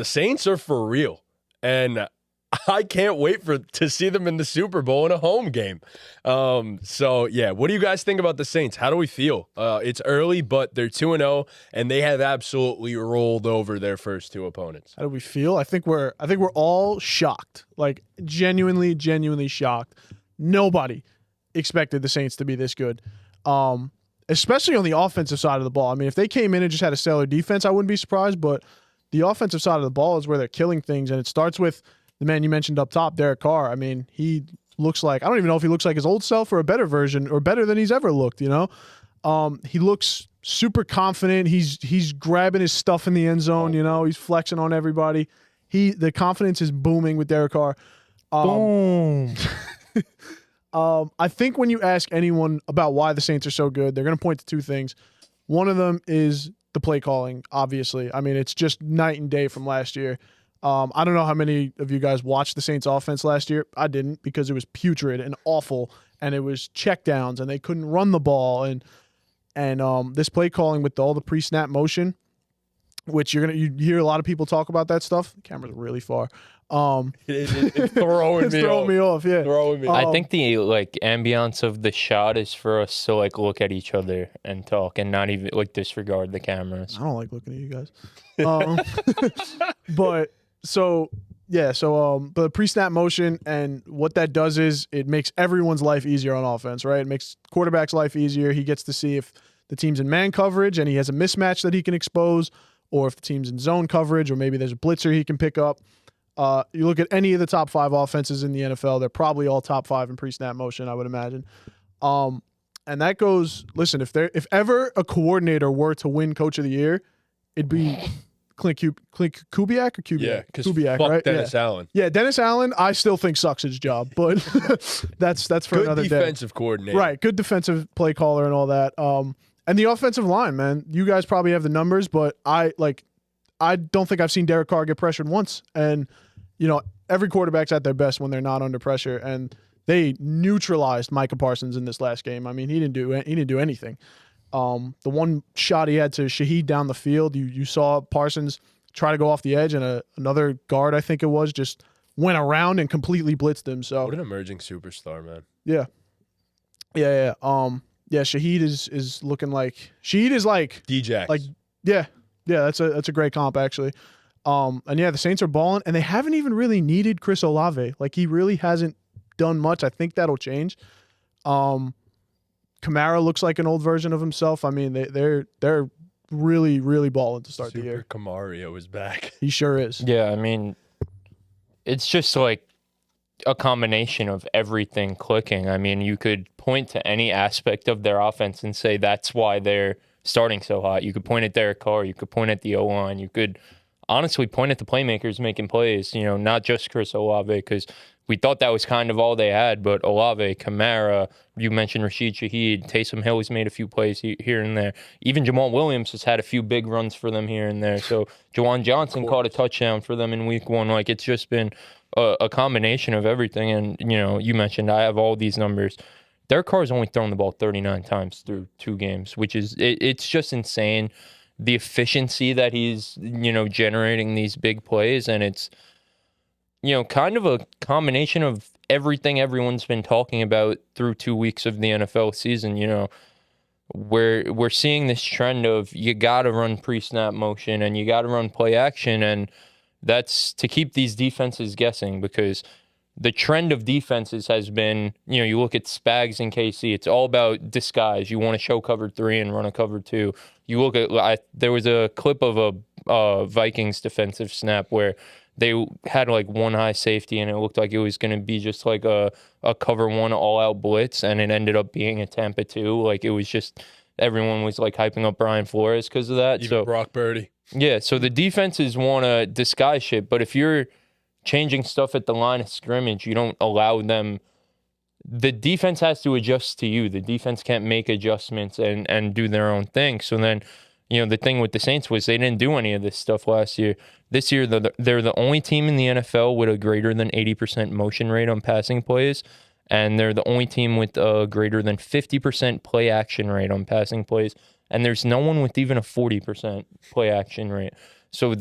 the Saints are for real. And I can't wait to see them in the Super Bowl in a home game. So, yeah, what do you guys think about the Saints? How do we feel? It's early, but they're 2-0, and they have absolutely rolled over their first two opponents. How do we feel? I think we're all shocked, like genuinely shocked. Nobody expected the Saints to be this good, especially on the offensive side of the ball. I mean, if they came in and just had a stellar defense, I wouldn't be surprised, but the offensive side of the ball is where they're killing things, and it starts with the man you mentioned up top, Derek Carr. I mean, he looks like, I don't even know if he looks like his old self or a better version or better than he's ever looked, you know? He looks super confident. He's grabbing his stuff in the end zone, you know? He's flexing on everybody. The confidence is booming with Derek Carr. Boom. I think when you ask anyone about why the Saints are so good, they're going to point to two things. One of them is the play calling, obviously. I mean, it's just night and day from last year. I don't know how many of you guys watched the Saints offense last year. I didn't, because it was putrid and awful, and it was checkdowns, and they couldn't run the ball. And this play calling with all the pre-snap motion, which you hear a lot of people talk about that stuff. The camera's really far. It's throwing me off. Yeah, throwing me. I think the ambiance of the shot is for us to look at each other and talk, and not even disregard the cameras. I don't like looking at you guys. But the pre-snap motion, and what that does is it makes everyone's life easier on offense, right? It makes quarterback's life easier. He gets to see if the team's in man coverage and he has a mismatch that he can expose, or if the team's in zone coverage, or maybe there's a blitzer he can pick up. You look at any of the top 5 offenses in the NFL, they're probably all top 5 in pre-snap motion, I would imagine. And that goes, listen, if ever a coordinator were to win Coach of the Year, it'd be Klint Kubiak or Kubiak? Yeah, because Kubiak, fuck right? Dennis Allen. Yeah, Dennis Allen, I still think sucks his job, but that's for Good another day. Good defensive coordinator. Right, good defensive play caller and all that. And the offensive line, man, you guys probably have the numbers, but I don't think I've seen Derek Carr get pressured once. And, you know, every quarterback's at their best when they're not under pressure, and they neutralized Micah Parsons in this last game. I mean, he didn't do anything. The one shot he had to Shaheed down the field, you saw Parsons try to go off the edge, and another guard, I think it was, just went around and completely blitzed him. So what an emerging superstar, man. Yeah. Shaheed is looking like D-Jax. That's a great comp, actually. And yeah, the Saints are balling, and they haven't even really needed Chris Olave. Like, he really hasn't done much. I think that'll change. Kamara looks like an old version of himself. I mean, they're really balling to start the year. Super Kamario is back. He sure is. Yeah, I mean, it's just like a combination of everything clicking. I mean, you could point to any aspect of their offense and say that's why they're starting so hot. You could point at Derek Carr. You could point at the O-line. You could honestly point at the playmakers making plays, you know, not just Chris Olave, because we thought that was kind of all they had, but Olave, Kamara, you mentioned Rashid Shaheed, Taysom Hill has made a few plays here and there. Even Jamal Williams has had a few big runs for them here and there. So Juwan Johnson caught a touchdown for them in week 1. Like, it's just been a combination of everything. And, you know, you mentioned I have all these numbers. Derek Carr's only thrown the ball 39 times through 2 games, which is, it's just insane. The efficiency that he's, you know, generating these big plays, and it's, you know, kind of a combination of everything everyone's been talking about through 2 weeks of the NFL season. You know, we're seeing this trend of you got to run pre-snap motion and you got to run play action, and that's to keep these defenses guessing, because the trend of defenses has been, you know, you look at Spags and KC, it's all about disguise. You want to show cover 3 and run a cover 2. You look at, there was a clip of a Vikings defensive snap where they had like one high safety and it looked like it was going to be just like a cover 1 all-out blitz, and it ended up being a Tampa 2. Like, it was just, everyone was like hyping up Brian Flores because of that. Even Brock Purdy. Yeah, so the defenses want to disguise shit, but if you're changing stuff at the line of scrimmage, you don't allow them. The defense has to adjust to you. The defense can't make adjustments and do their own thing. So then, you know, the thing with the Saints was they didn't do any of this stuff last year. This year, they're the only team in the NFL with a greater than 80% motion rate on passing plays, and they're the only team with a greater than 50% play action rate on passing plays, and there's no one with even a 40% play action rate. So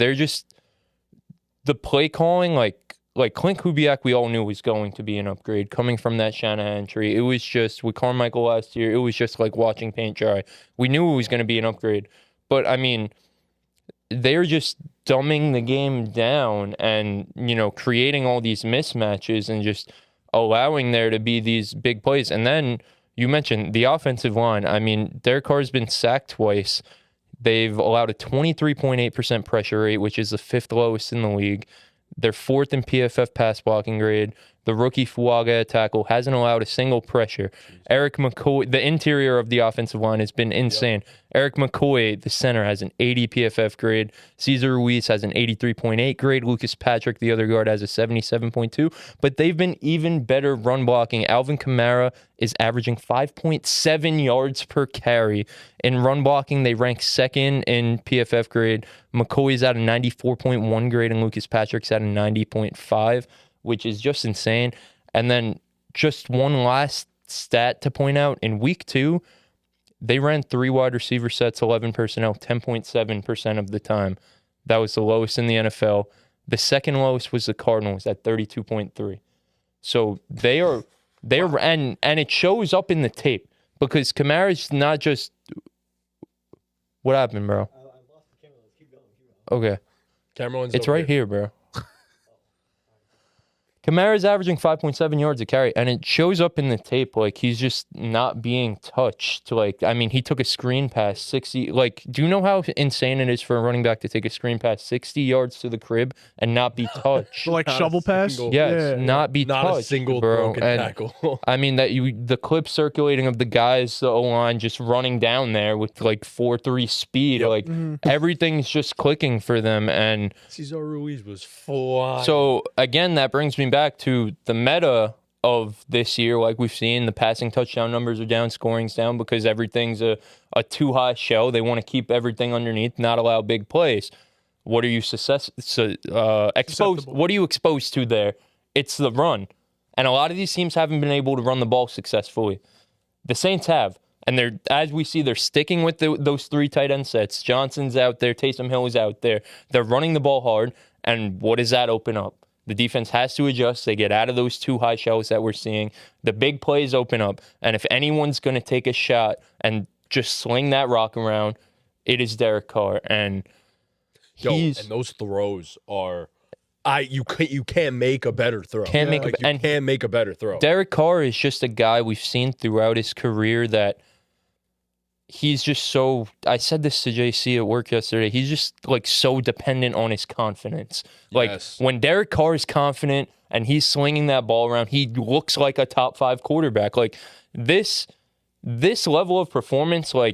the play calling, like Klint Kubiak, we all knew was going to be an upgrade coming from that Shanahan tree. It was just with Carmichael last year. It was just like watching paint dry. We knew it was going to be an upgrade, but I mean, they're just dumbing the game down and, creating all these mismatches and just allowing there to be these big plays. And then you mentioned the offensive line. I mean, Derek Carr's been sacked twice. They've allowed a 23.8% pressure rate, which is the 5th lowest in the league. They're 4th in PFF pass blocking grade. The rookie Fuaga at tackle hasn't allowed a single pressure. Eric McCoy, the interior of the offensive line has been insane. Yep. Eric McCoy, the center, has an 80 PFF grade. Cesar Ruiz has an 83.8 grade. Lucas Patrick, the other guard, has a 77.2. But they've been even better run blocking. Alvin Kamara is averaging 5.7 yards per carry. In run blocking, they rank 2nd in PFF grade. McCoy's at a 94.1 grade, and Lucas Patrick's at a 90.5, which is just insane. And then just one last stat to point out. In week 2, they ran 3 wide receiver sets, 11 personnel, 10.7% of the time. That was the lowest in the NFL. The second lowest was the Cardinals at 32.3. So they are, and it shows up in the tape because Kamara's not just. What happened, bro? I lost the camera. Let's keep going. Okay. Camera one's it's right here, bro. Kamara's averaging 5.7 yards a carry, and it shows up in the tape. Like, he's just not being touched. Like, I mean, he took a screen pass 60. Like, do you know how insane it is for a running back to take a screen pass 60 yards to the crib and not be touched? So, like, shovel pass? Yes, not be touched, not a single bro. broken And, tackle. I mean, the clip circulating of the guys, the O-line just running down there with, like, 4.3 speed. Yep. Like, everything's just clicking for them. And Cesar Ruiz was flying. So, again, that brings me back to the meta of this year. Like we've seen, the passing touchdown numbers are down, scoring's down because everything's a too high shell. They want to keep everything underneath, not allow big plays. What are you exposed? What are you exposed to there? It's the run. And a lot of these teams haven't been able to run the ball successfully. The Saints have. And as we see, they're sticking with those 3 tight end sets. Johnson's out there. Taysom Hill is out there. They're running the ball hard. And what does that open up? The defense has to adjust. They get out of those 2 high shells that we're seeing. The big plays open up. And if anyone's going to take a shot and just sling that rock around, it is Derek Carr. And and those throws are... you can't make a better throw. Can't make a better throw. Derek Carr is just a guy we've seen throughout his career that he's just so. I said this to JC at work yesterday. He's just like so dependent on his confidence. Like when Derek Carr is confident and he's slinging that ball around, he looks like a top 5 quarterback. Like this level of performance, for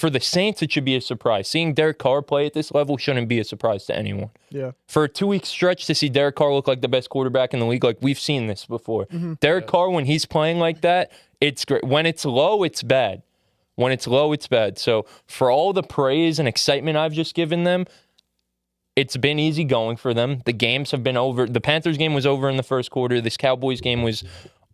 the Saints, it should be a surprise. Seeing Derek Carr play at this level shouldn't be a surprise to anyone. Yeah. For a 2-week stretch to see Derek Carr look like the best quarterback in the league, like we've seen this before. Mm-hmm. Derek Carr, when he's playing like that, it's great. When it's low, it's bad. When it's low, it's bad. So for all the praise and excitement I've just given them, it's been easy going for them. The games have been over. The Panthers game was over in the first quarter. This Cowboys game was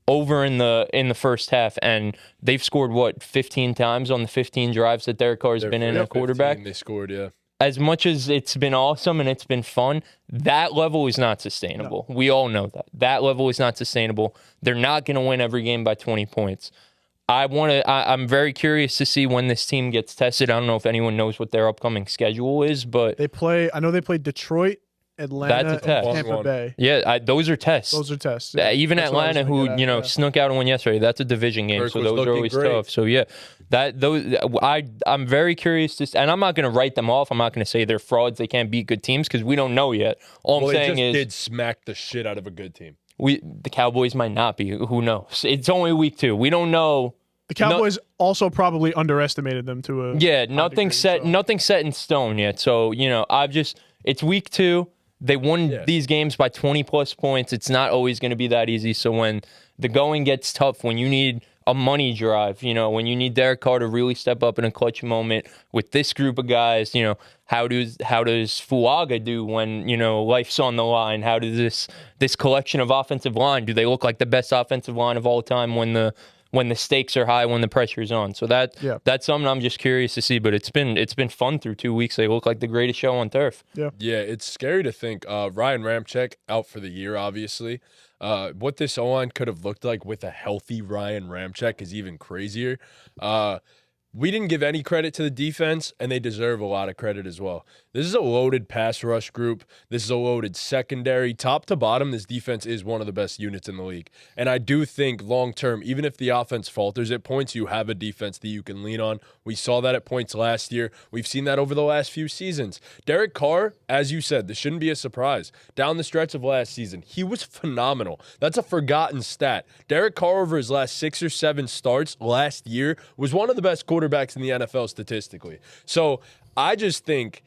over in the first half, and they've scored 15 times on the 15 drives that Derek Carr's been in at quarterback. They scored, yeah. As much as it's been awesome and it's been fun, that level is not sustainable. No. We all know that. That level is not sustainable. They're not going to win every game by 20 points. I'm very curious to see when this team gets tested. I don't know if anyone knows what their upcoming schedule is, but I know they play Detroit, Atlanta, and Tampa Bay. Yeah, those are tests. Yeah. Even that's Atlanta, who snuck out and won yesterday, that's a division game, so those are always tough. So yeah, I'm very curious and I'm not going to write them off. I'm not going to say they're frauds. They can't beat good teams because we don't know yet. All I'm saying is they did smack the shit out of a good team. The Cowboys might not be. Who knows? It's only week 2. We don't know. The Cowboys also probably underestimated them to a nothing set in stone yet. So it's week 2. They won these games by 20 plus points. It's not always going to be that easy. So when the going gets tough, when you need a money drive, when you need Derek Carr to really step up in a clutch moment with this group of guys, how does Fuaga do when, life's on the line? How does this collection of offensive line, do they look like the best offensive line of all time when the when the stakes are high, when the pressure's on. So that's something I'm just curious to see. But it's been fun through 2 weeks. They look like the greatest show on turf. Yeah, it's scary to think. Ryan Ramczyk out for the year, obviously. What this O-line could have looked like with a healthy Ryan Ramczyk is even crazier. We didn't give any credit to the defense, and they deserve a lot of credit as well. This is a loaded pass rush group. This is a loaded secondary. Top to bottom, this defense is one of the best units in the league. And I do think long-term, even if the offense falters at points, you have a defense that you can lean on. We saw that at points last year. We've seen that over the last few seasons. Derek Carr, as you said, this shouldn't be a surprise. Down the stretch of last season, he was phenomenal. That's a forgotten stat. Derek Carr over his last 6 or 7 starts last year was one of the best quarterbacks in the NFL statistically. So I just think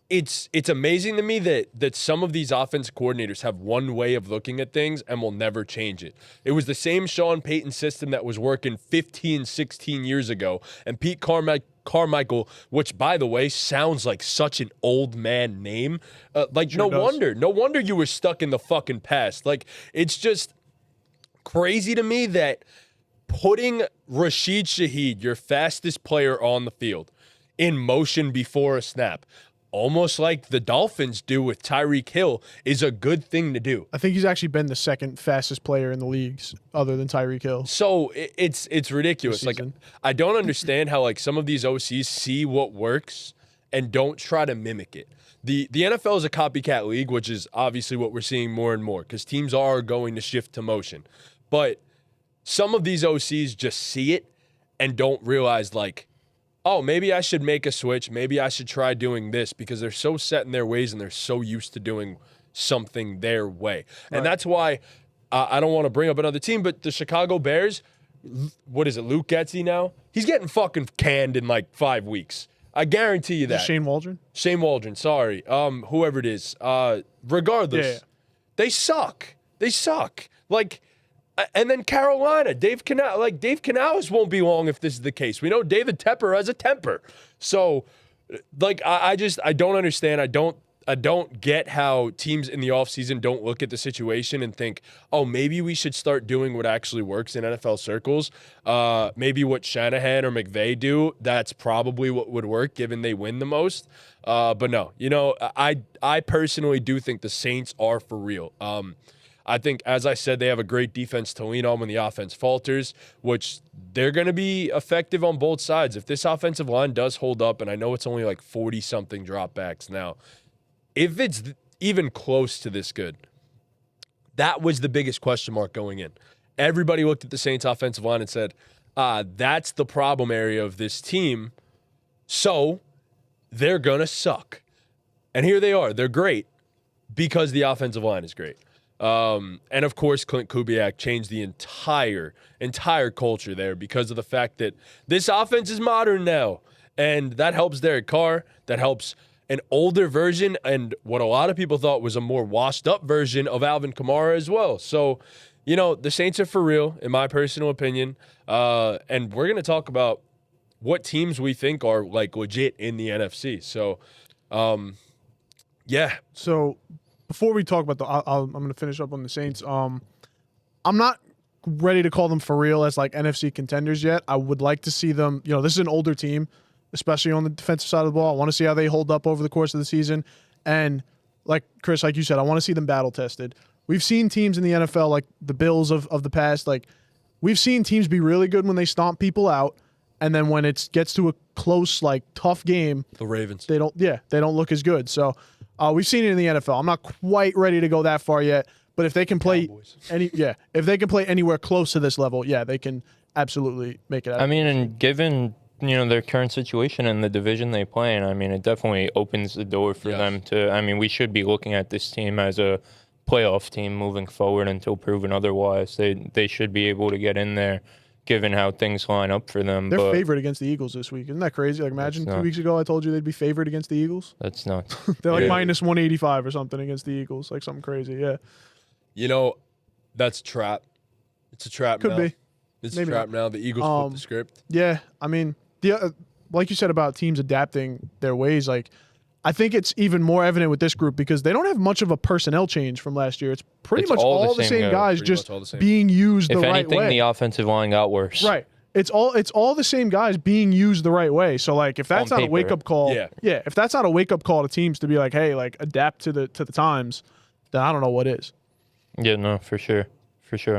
it's amazing to me that some of these offensive coordinators have one way of looking at things and will never change it. It was the same Sean Payton system that was working 15, 16 years ago. And Pete Carmichael, which, by the way, sounds like such an old man name. No wonder you were stuck in the fucking past. Like, it's just crazy to me that putting Rashid Shaheed, your fastest player on the field, in motion before a snap, almost like the Dolphins do with Tyreek Hill, is a good thing to do. I think he's actually been the second fastest player in the leagues other than Tyreek Hill. So it's ridiculous. Like, I don't understand how like some of these OCs see what works and don't try to mimic it. The NFL is a copycat league, which is obviously what we're seeing more and more because teams are going to shift to motion. But some of these OCs just see it and don't realize, like, oh, maybe I should make a switch. Maybe I should try doing this because they're so set in their ways and they're so used to doing something their way. And that's why I don't want to bring up another team, but the Chicago Bears, what is it, Luke Getsy now? He's getting fucking canned in like 5 weeks. I guarantee you that. Shane Waldron? Shane Waldron, sorry. Whoever it is. Regardless, they suck. They suck. Like, and then Carolina, Dave Canales won't be long if this is the case. We know David Tepper has a temper. So, like, I don't understand. I don't get how teams in the offseason don't look at the situation and think, oh, maybe we should start doing what actually works in NFL circles. Maybe what Shanahan or McVay do, that's probably what would work given they win the most. But no, I personally do think the Saints are for real. I think, as I said, they have a great defense to lean on when the offense falters, which they're going to be effective on both sides. If this offensive line does hold up, and I know it's only like 40-something dropbacks now, if it's even close to this good, that was the biggest question mark going in. Everybody looked at the Saints offensive line and said, that's the problem area of this team, so they're going to suck. And here they are. They're great because the offensive line is great. And of course, Klint Kubiak changed the entire culture there because of the fact that this offense is modern now, and that helps Derek Carr. That helps an older version and what a lot of people thought was a more washed-up version of Alvin Kamara as well. So, the Saints are for real, in my personal opinion. And we're going to talk about what teams we think are like legit in the NFC. So, yeah. So, before we talk about I'm going to finish up on the Saints. I'm not ready to call them for real as like NFC contenders yet. I would like to see them. This is an older team, especially on the defensive side of the ball. I want to see how they hold up over the course of the season. And like Chris, like you said, I want to see them battle tested. We've seen teams in the NFL like the Bills of the past. Like we've seen teams be really good when they stomp people out, and then when it gets to a close, like tough game, the Ravens, they don't look as good. So. We've seen it in the NFL. I'm not quite ready to go that far yet, but if they can play if they can play anywhere close to this level, they can absolutely make it out. I mean, and given their current situation and the division they play in, I mean, it definitely opens the door for them to. I mean, we should be looking at this team as a playoff team moving forward until proven otherwise. They should be able to get in there, given how things line up for them. They're favored against the Eagles this week. Isn't that crazy? Like, imagine 2 weeks ago I told you they'd be favored against the Eagles. That's nuts. They're like minus 185 or something against the Eagles. Like something crazy, yeah. That's a trap. It's a trap Could now. be. It's Maybe a trap not. now. The Eagles flip the script. Yeah, I mean, like you said about teams adapting their ways, like, I think it's even more evident with this group because they don't have much of a personnel change from last year. It's pretty It's much all all the the same same guys. guys, just being used the If right anything, way. the offensive line got worse. Right. It's all the same guys being used the right way. So like if that's On not a paper. wake up call, Yeah. if that's not a wake up call to teams to be like, hey, like adapt to the times, then I don't know what is. Yeah, no, for sure. For sure.